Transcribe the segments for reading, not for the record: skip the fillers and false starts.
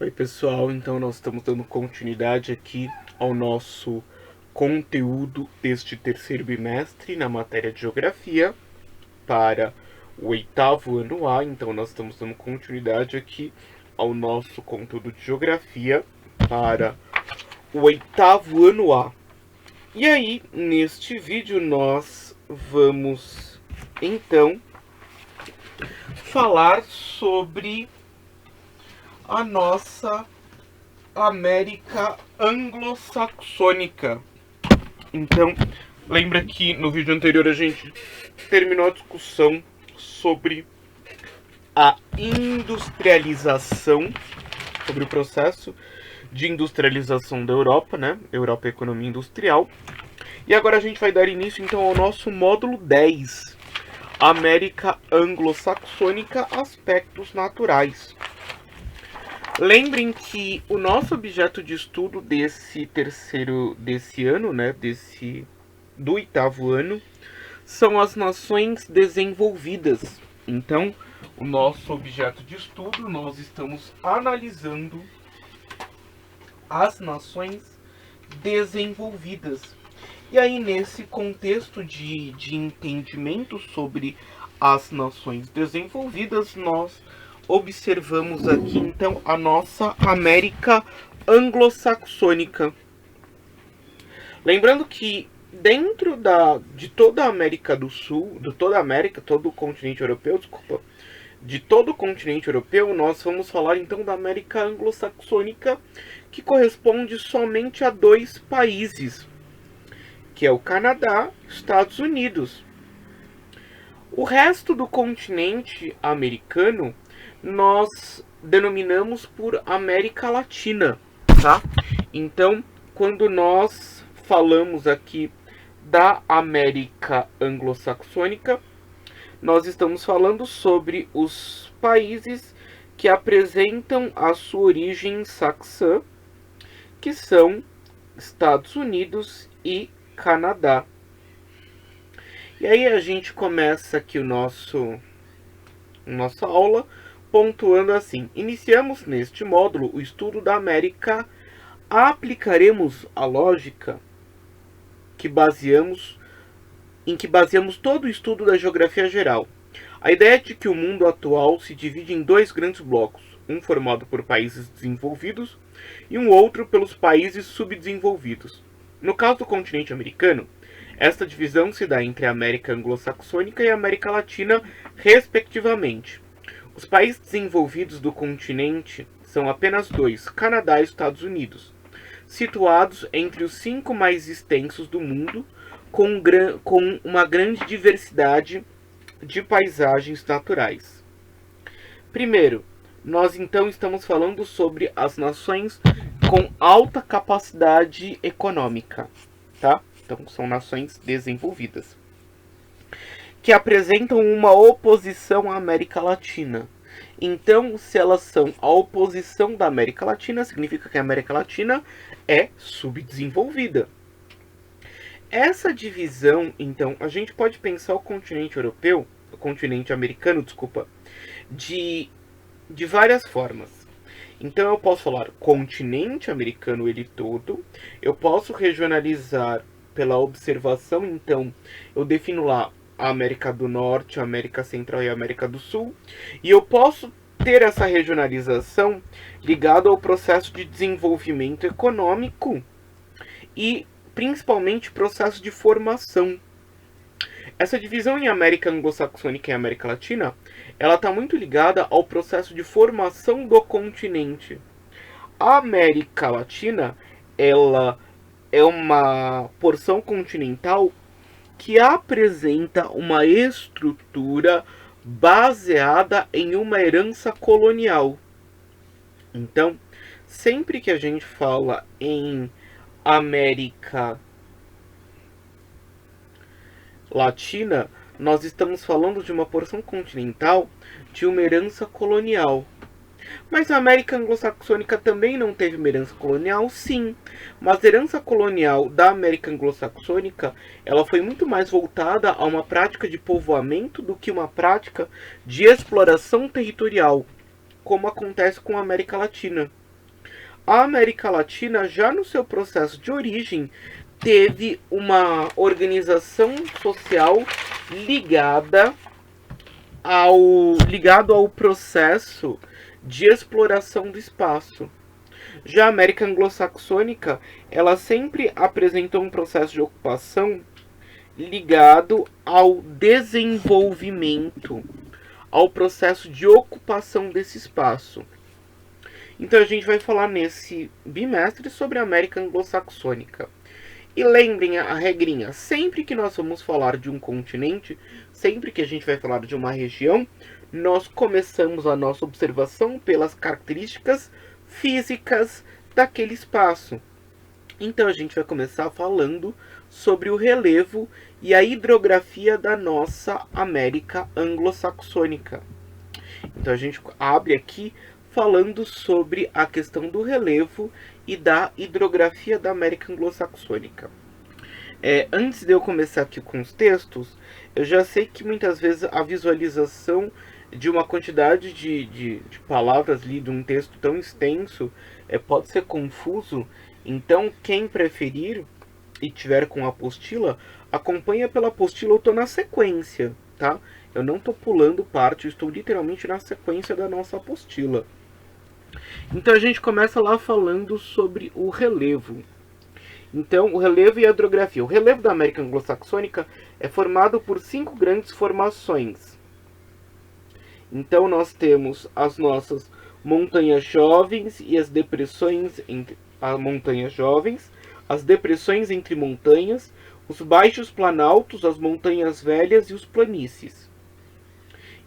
Oi pessoal, então nós estamos dando continuidade aqui ao nosso conteúdo deste terceiro bimestre na matéria de Geografia para o 8º ano A. Então nós estamos dando continuidade aqui ao nosso conteúdo de Geografia para o 8º ano A. E aí, neste vídeo nós vamos então falar sobre a nossa América anglo-saxônica. Então, lembra que no vídeo anterior a gente terminou a discussão sobre a industrialização, sobre o processo de industrialização da Europa, né? Europa e Economia Industrial. E agora a gente vai dar início então ao nosso módulo 10, América anglo-saxônica, aspectos naturais. Lembrem que o nosso objeto de estudo desse ano, né, do 8º ano, são as nações desenvolvidas. Então, o nosso objeto de estudo, nós estamos analisando as nações desenvolvidas. E aí, nesse contexto de entendimento sobre as nações desenvolvidas, nós observamos aqui então a nossa América anglo-saxônica. Lembrando que dentro de toda a América do Sul, todo o continente europeu, de todo o continente europeu, nós vamos falar então da América anglo-saxônica, que corresponde somente a 2 países, que é o Canadá e os Estados Unidos. O resto do continente americano nós denominamos por América Latina, tá? Então, quando nós falamos aqui da América anglo-saxônica, nós estamos falando sobre os países que apresentam a sua origem saxã, que são Estados Unidos e Canadá. E aí a gente começa aqui nossa aula pontuando assim: iniciamos neste módulo o estudo da América, aplicaremos a lógica em que baseamos todo o estudo da geografia geral. A ideia é de que o mundo atual se divide em 2 grandes blocos, um formado por países desenvolvidos e um outro pelos países subdesenvolvidos. No caso do continente americano, esta divisão se dá entre a América anglo-saxônica e a América Latina, respectivamente. Os países desenvolvidos do continente são apenas 2, Canadá e Estados Unidos, situados entre os 5 mais extensos do mundo, com uma grande diversidade de paisagens naturais. Primeiro, nós então estamos falando sobre as nações com alta capacidade econômica, tá? Então, são nações desenvolvidas, que apresentam uma oposição à América Latina. Então, se elas são a oposição da América Latina, significa que a América Latina é subdesenvolvida. Essa divisão, então, a gente pode pensar o continente americano, de várias formas. Então, eu posso falar continente americano ele todo, eu posso regionalizar pela observação, então, eu defino lá a América do Norte, a América Central e a América do Sul. E eu posso ter essa regionalização ligada ao processo de desenvolvimento econômico e principalmente processo de formação. Essa divisão em América anglo-saxônica e América Latina, ela está muito ligada ao processo de formação do continente. A América Latina, ela é uma porção continental que apresenta uma estrutura baseada em uma herança colonial. Então, sempre que a gente fala em América Latina, nós estamos falando de uma porção continental de uma herança colonial. Mas a América anglo-saxônica também não teve uma herança colonial? Sim, mas a herança colonial da América anglo-saxônica, ela foi muito mais voltada a uma prática de povoamento do que uma prática de exploração territorial, como acontece com a América Latina. A América Latina, já no seu processo de origem, teve uma organização social ligado ao processo de exploração do espaço. Já a América anglo-saxônica, ela sempre apresentou um processo de ocupação ligado ao desenvolvimento, ao processo de ocupação desse espaço. Então a gente vai falar nesse bimestre sobre a América anglo-saxônica. E lembrem a regrinha, sempre que nós vamos falar de um continente, sempre que a gente vai falar de uma região, nós começamos a nossa observação pelas características físicas daquele espaço. Então a gente vai começar falando sobre o relevo e a hidrografia da nossa América anglo-saxônica. Então a gente abre aqui falando sobre a questão do relevo e da hidrografia da América anglo-saxônica. Antes de eu começar aqui com os textos, eu já sei que muitas vezes a visualização de uma quantidade de palavras ali de um texto tão extenso pode ser confuso. Então, quem preferir e tiver com a apostila, acompanha pela apostila, eu estou na sequência, tá? Eu não estou pulando parte, eu estou literalmente na sequência da nossa apostila. Então a gente começa lá falando sobre o relevo. Então, o relevo e a hidrografia. O relevo da América anglo-saxônica é formado por 5 grandes formações. Então nós temos as nossas montanhas jovens e as depressões entre montanhas jovens, as depressões entre montanhas, os baixos planaltos, as montanhas velhas e os planícies.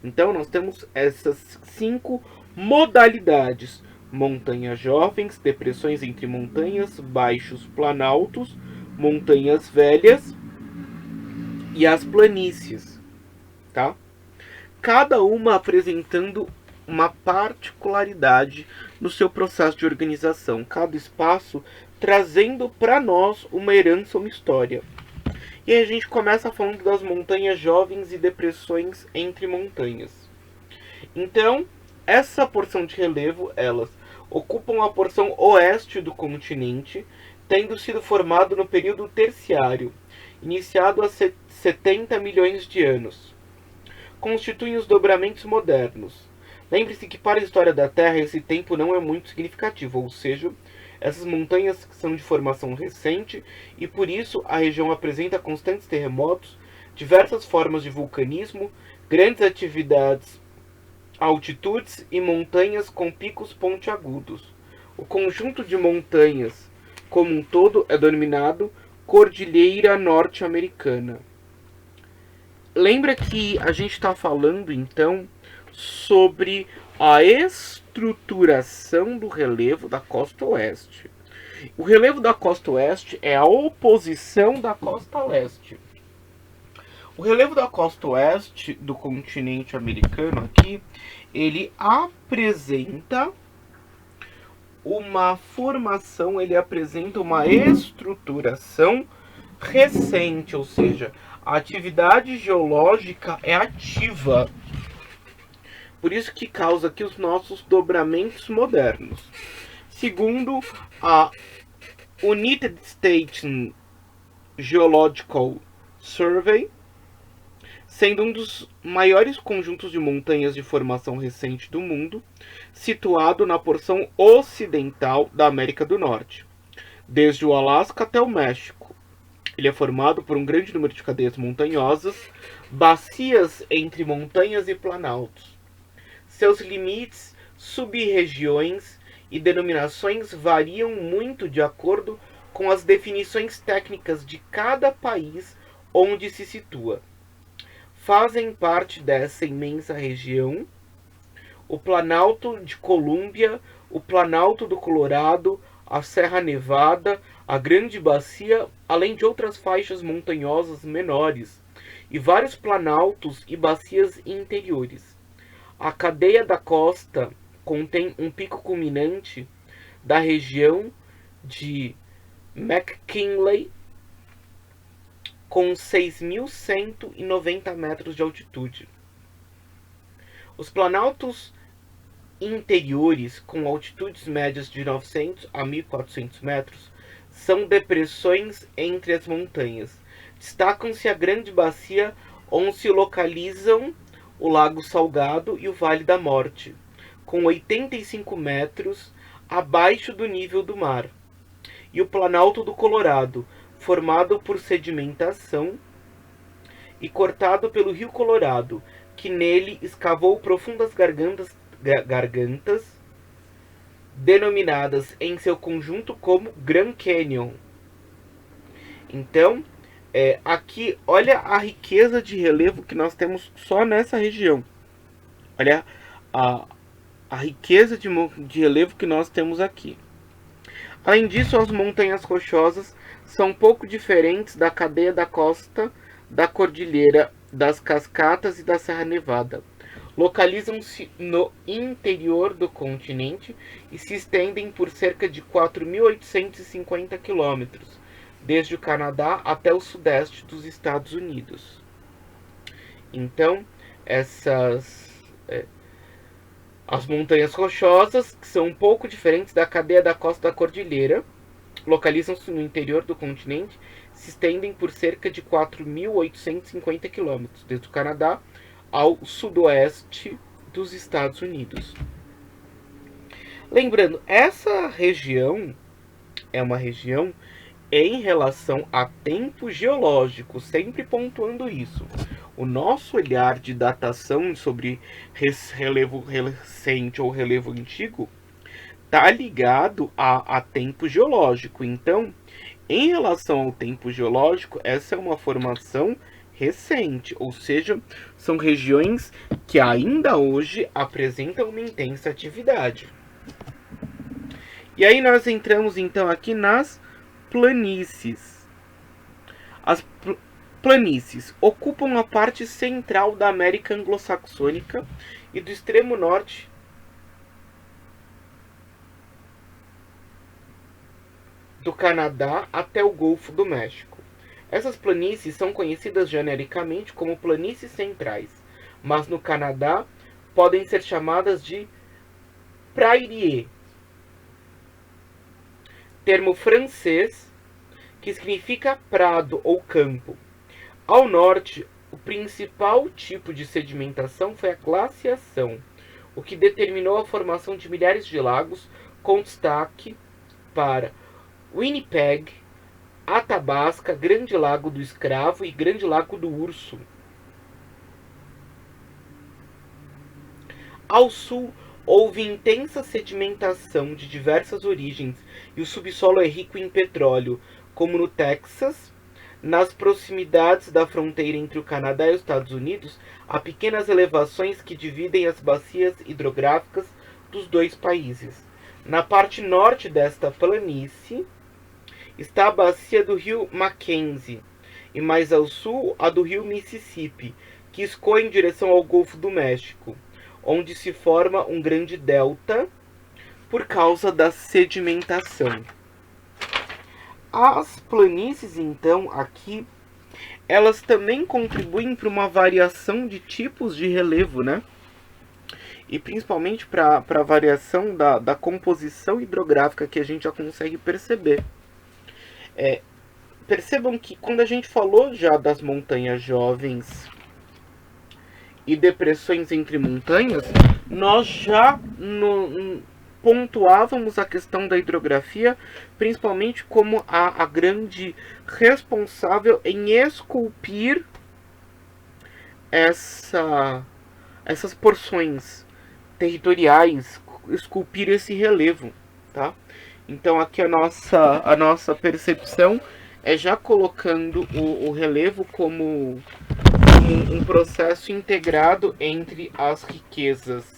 Então nós temos essas 5 modalidades: montanhas jovens, depressões entre montanhas, baixos planaltos, montanhas velhas e as planícies, tá? Cada uma apresentando uma particularidade no seu processo de organização, cada espaço trazendo para nós uma herança, uma história. E aí a gente começa falando das montanhas jovens e depressões entre montanhas. Então, essa porção de relevo, elas ocupam a porção oeste do continente, tendo sido formado no período terciário, iniciado há 70 milhões de anos. Constituem os dobramentos modernos. Lembre-se que para a história da Terra esse tempo não é muito significativo, ou seja, essas montanhas são de formação recente e por isso a região apresenta constantes terremotos, diversas formas de vulcanismo, grandes atividades, altitudes e montanhas com picos pontiagudos. O conjunto de montanhas como um todo é denominado Cordilheira Norte-Americana. Lembra que a gente está falando então sobre a estruturação do relevo da costa oeste. O relevo da costa oeste é a oposição da costa leste. O relevo da costa oeste do continente americano aqui, ele apresenta uma formação, ele apresenta uma estruturação recente, ou seja, a atividade geológica é ativa. Por isso que causa aqui os nossos dobramentos modernos. Segundo a United States Geological Survey, sendo um dos maiores conjuntos de montanhas de formação recente do mundo, situado na porção ocidental da América do Norte, desde o Alasca até o México. Ele é formado por um grande número de cadeias montanhosas, bacias entre montanhas e planaltos. Seus limites, sub-regiões e denominações variam muito de acordo com as definições técnicas de cada país onde se situa. Fazem parte dessa imensa região o Planalto de Colômbia, o Planalto do Colorado, a Serra Nevada, a Grande Bacia, além de outras faixas montanhosas menores, e vários planaltos e bacias interiores. A cadeia da costa contém um pico culminante da região de McKinley, com 6.190 metros de altitude. Os planaltos interiores, com altitudes médias de 900 a 1.400 metros, são depressões entre as montanhas. Destacam-se a Grande Bacia, onde se localizam o Lago Salgado e o Vale da Morte, com 85 metros abaixo do nível do mar, e o Planalto do Colorado, formado por sedimentação e cortado pelo Rio Colorado, que nele escavou profundas gargantas denominadas em seu conjunto como Grand Canyon. Então, aqui, olha a riqueza de relevo que nós temos só nessa região. Olha a riqueza de relevo que nós temos aqui. Além disso, as montanhas rochosas são pouco diferentes da cadeia da costa da Cordilheira das Cascatas e da Serra Nevada. Localizam-se no interior do continente e se estendem por cerca de 4.850 quilômetros, desde o Canadá até o sudeste dos Estados Unidos. Então, as montanhas rochosas, que são um pouco diferentes da cadeia da costa da Cordilheira, localizam-se no interior do continente, se estendem por cerca de 4.850 quilômetros, desde o Canadá ao sudoeste dos Estados Unidos. Lembrando, essa região é uma região em relação a tempo geológico, sempre pontuando isso. O nosso olhar de datação sobre relevo recente ou relevo antigo está ligado a tempo geológico. Então, em relação ao tempo geológico, essa é uma formação recente, ou seja, são regiões que ainda hoje apresentam uma intensa atividade. E aí nós entramos então aqui nas planícies. As planícies ocupam a parte central da América anglo-saxônica e do extremo norte do Canadá até o Golfo do México. Essas planícies são conhecidas genericamente como planícies centrais, mas no Canadá podem ser chamadas de prairies, termo francês que significa prado ou campo. Ao norte, o principal tipo de sedimentação foi a glaciação, o que determinou a formação de milhares de lagos, com destaque para Winnipeg, Athabasca, Grande Lago do Escravo e Grande Lago do Urso. Ao sul, houve intensa sedimentação de diversas origens e o subsolo é rico em petróleo, como no Texas. Nas proximidades da fronteira entre o Canadá e os Estados Unidos, há pequenas elevações que dividem as bacias hidrográficas dos dois países. Na parte norte desta planície está a bacia do rio Mackenzie, e mais ao sul a do rio Mississippi, que escoa em direção ao Golfo do México, onde se forma um grande delta por causa da sedimentação. As planícies, então, aqui, elas também contribuem para uma variação de tipos de relevo, né? E principalmente para a variação da composição hidrográfica que a gente já consegue perceber. Percebam que quando a gente falou já das montanhas jovens e depressões entre montanhas, nós já pontuávamos a questão da hidrografia, principalmente como a grande responsável em esculpir essas porções territoriais, esculpir esse relevo, tá? Então aqui a nossa percepção é já colocando o relevo como um processo integrado entre as riquezas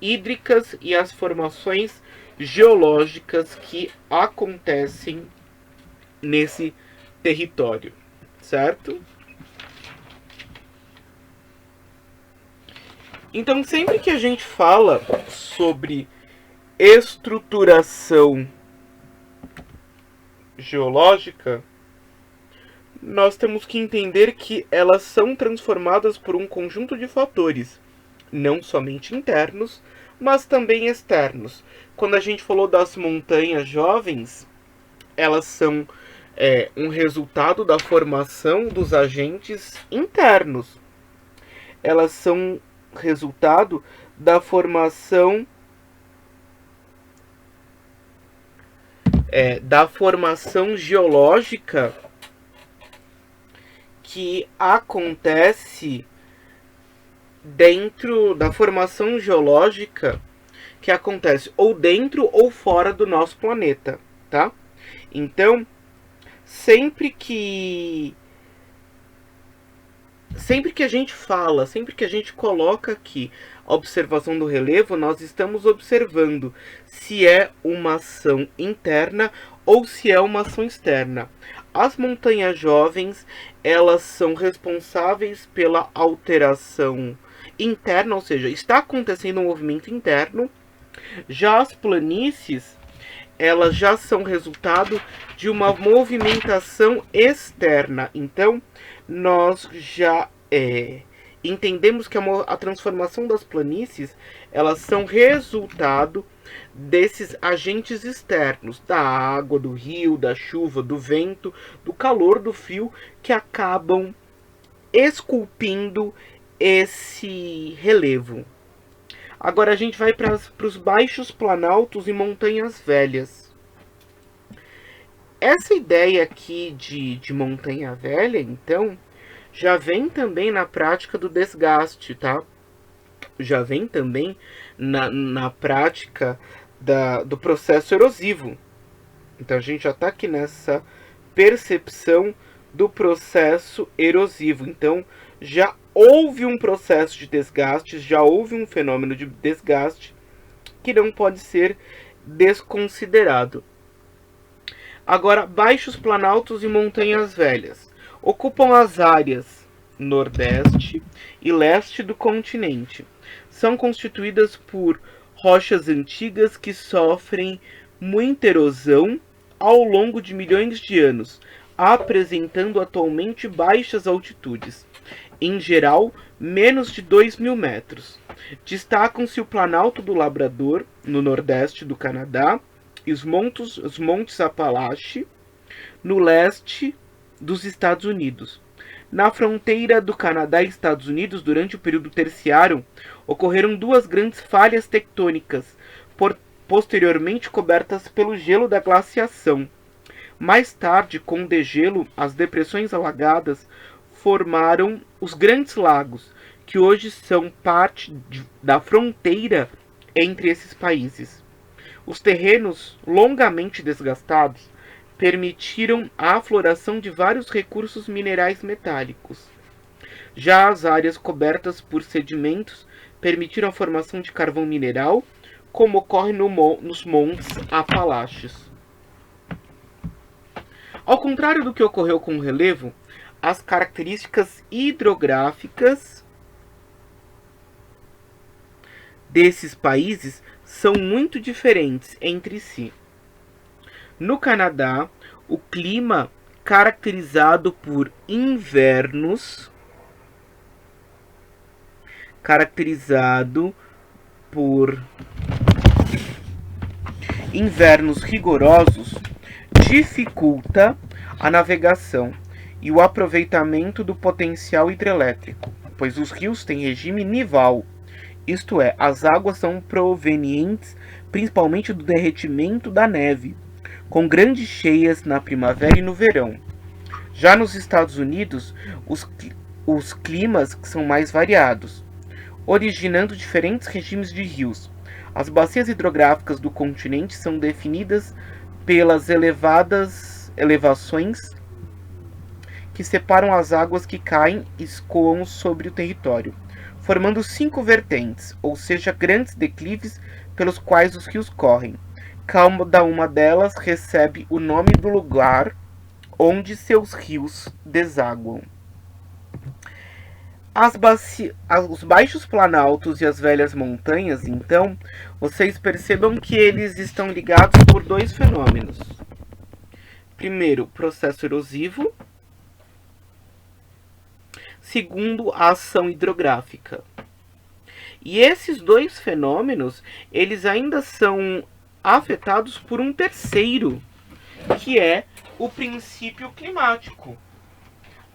hídricas e as formações geológicas que acontecem nesse território, certo? Então, sempre que a gente fala sobre estruturação geológica, nós temos que entender que elas são transformadas por um conjunto de fatores, não somente internos, mas também externos. Quando a gente falou das montanhas jovens, elas são um resultado da formação dos agentes internos. Elas são resultado da formação geológica que acontece ou dentro ou fora do nosso planeta, tá? Então, sempre que a gente coloca aqui a observação do relevo, nós estamos observando se é uma ação interna ou se é uma ação externa. As montanhas jovens, elas são responsáveis pela alteração interna, ou seja, está acontecendo um movimento interno. Já as planícies, elas já são resultado de uma movimentação externa. Então, nós já entendemos que a transformação das planícies, elas são resultado desses agentes externos, da água, do rio, da chuva, do vento, do calor, do frio, que acabam esculpindo esse relevo. Agora a gente vai para os baixos planaltos e montanhas velhas. Essa ideia aqui de montanha velha, então, já vem também na prática do desgaste, tá? Já vem também na prática do processo erosivo. Então a gente já está aqui nessa percepção do processo erosivo. Então já houve um processo de desgaste, já houve um fenômeno de desgaste que não pode ser desconsiderado. Agora, baixos planaltos e montanhas velhas ocupam as áreas nordeste e leste do continente. São constituídas por rochas antigas que sofrem muita erosão ao longo de milhões de anos, apresentando atualmente baixas altitudes, em geral menos de 2.000 metros. Destacam-se o Planalto do Labrador, no nordeste do Canadá, e os Montes Apalache, no leste dos Estados Unidos. Na fronteira do Canadá e Estados Unidos, durante o período terciário, ocorreram duas grandes falhas tectônicas, posteriormente cobertas pelo gelo da glaciação. Mais tarde, com o degelo, as depressões alagadas formaram os Grandes Lagos, que hoje são parte da fronteira entre esses países. Os terrenos longamente desgastados permitiram a afloração de vários recursos minerais metálicos. Já as áreas cobertas por sedimentos permitiram a formação de carvão mineral, como ocorre nos Montes Apalaches. Ao contrário do que ocorreu com o relevo, as características hidrográficas desses países são muito diferentes entre si. No Canadá, o clima caracterizado por invernos rigorosos dificulta a navegação e o aproveitamento do potencial hidrelétrico, pois os rios têm regime nival, isto é, as águas são provenientes principalmente do derretimento da neve, com grandes cheias na primavera e no verão. Já nos Estados Unidos, os climas são mais variados, originando diferentes regimes de rios. As bacias hidrográficas do continente são definidas pelas elevações que separam as águas que caem e escoam sobre o território, formando 5 vertentes, ou seja, grandes declives pelos quais os rios correm. Cada uma delas recebe o nome do lugar onde seus rios desaguam. Os baixos planaltos e as velhas montanhas, então, vocês percebam que eles estão ligados por dois fenômenos. Primeiro, processo erosivo. Segundo, a ação hidrográfica. E esses dois fenômenos, eles ainda são afetados por um terceiro, que é o princípio climático.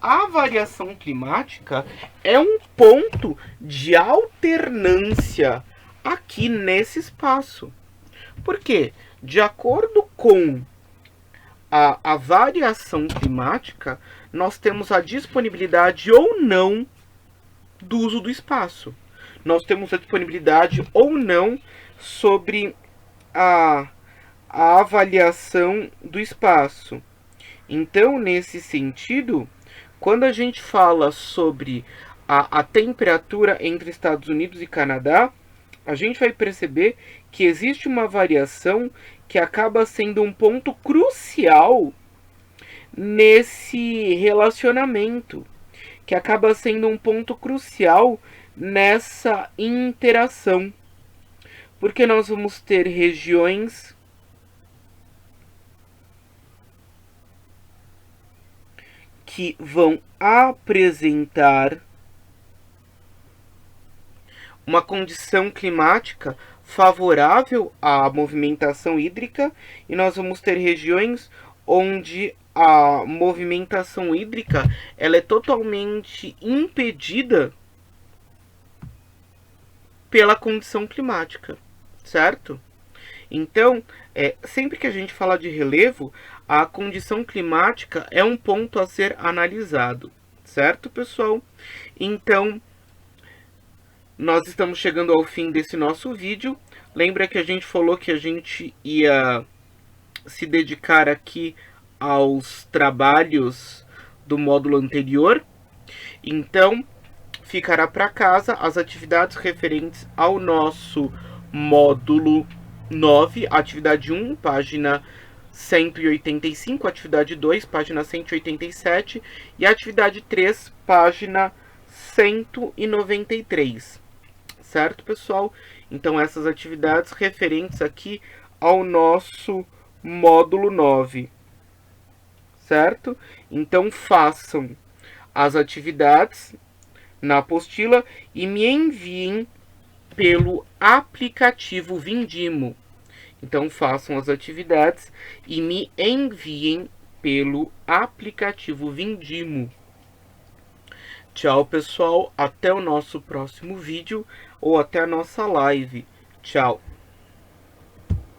A variação climática é um ponto de alternância aqui nesse espaço. Por quê? De acordo com a variação climática, nós temos a disponibilidade ou não do uso do espaço. Nós temos a disponibilidade ou não sobre a avaliação do espaço. Então, nesse sentido, quando a gente fala sobre a temperatura entre Estados Unidos e Canadá, a gente vai perceber que existe uma variação que acaba sendo um ponto crucial nesse relacionamento, que acaba sendo um ponto crucial nessa interação, porque nós vamos ter regiões que vão apresentar uma condição climática favorável à movimentação hídrica, e nós vamos ter regiões onde a movimentação hídrica ela é totalmente impedida pela condição climática, certo? Então, sempre que a gente fala de relevo, a condição climática é um ponto a ser analisado, certo, pessoal? Então, nós estamos chegando ao fim desse nosso vídeo. Lembra que a gente falou que a gente ia se dedicar aqui aos trabalhos do módulo anterior? Então, ficará para casa as atividades referentes ao nosso módulo 9, atividade 1, página 185, atividade 2, página 187 e atividade 3, página 193. Certo, pessoal? Então, essas atividades referentes aqui ao nosso módulo 9. Certo? Então, façam as atividades na apostila e me enviem pelo aplicativo Vindimo. Então, façam as atividades e me enviem pelo aplicativo Vindimo. Tchau, pessoal. Até o nosso próximo vídeo ou até a nossa live. Tchau.